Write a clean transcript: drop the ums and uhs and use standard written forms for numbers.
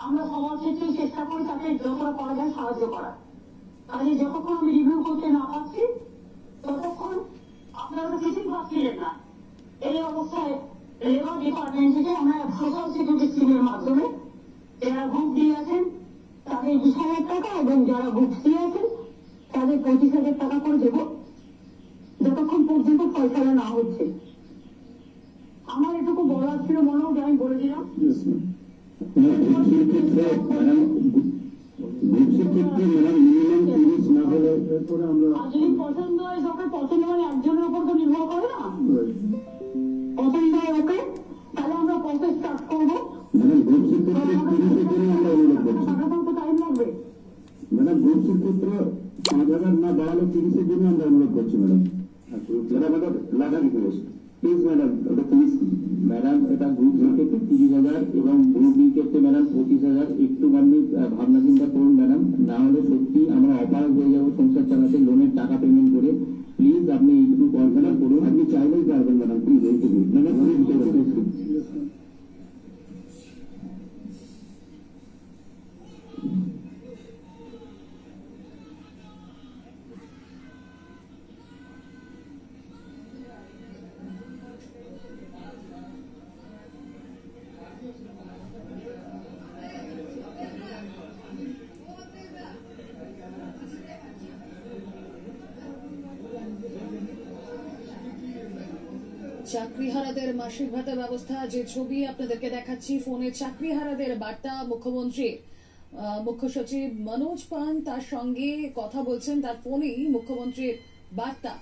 আমরা সবার ক্ষেত্রে চেষ্টা করি তাকে যতটা করা যায় সাহায্য করা। কাজে যতক্ষণ আমি রিভিউ করতে না পারছি ততক্ষণ আপনারা তো কিছুই পাচ্ছিলেন না। এই অবস্থায় লেবার ডিপার্টমেন্ট থেকে আমরা সোশ্যাল সিকিউরিটি স্কিমের মাধ্যমে যারা গ্রুপ ডি আছেন তাদের 20,000 টাকা এবং যারা গ্রুপ সি আছেন তাদের 25,000 টাকা করে দেবো যতক্ষণ পর্যন্ত ফয়সালা না হচ্ছে। আমার এটুকু বলার ছিল, মনে হয় আমি বলে দিলাম। যদি পছন্দ হয় ওকে, পছন্দ হয় একজনের উপর তো নির্ভর করে না, পছন্দ হয় ওকে তাহলে আমরা প্রসেস স্টার্ট করবো। টাইম লাগবে ম্যাডাম, গ্রুপসির ক্ষেত্রে 5,000 না বাড়ালে 30-এর জন্য আমরা অনুরোধ করছি ম্যাডাম। প্লিজ ম্যাডাম, ওটা প্লিজ ম্যাডাম, এটা গ্রুপ সির ক্ষেত্রে 30,000 এবং গ্রুপ বির ক্ষেত্রে ম্যাডাম 25,000। একটু আপনি ভাবনা চিন্তা করুন ম্যাডাম, না হলে সত্যি আমরা অপারগ হয়ে যাবো সংসার চালাতে লোনের টাকা পেমেন্ট করে। প্লিজ আপনি এইটুকু কল্পনা করুন, আপনি চাইলেই পারবেন ম্যাডাম, প্লিজ এইটুকু ম্যাডাম। চাকরিহারাদের মাসিক ভাতা ব্যবস্থা, যে ছবি আপনাদেরকে দেখাচ্ছি ফোনে, চাকরিহারাদের বার্তা মুখ্যমন্ত্রী। মুখ্য সচিব মনোজ পান তার সঙ্গে কথা বলছেন, তার ফোনেই মুখ্যমন্ত্রীর বার্তা।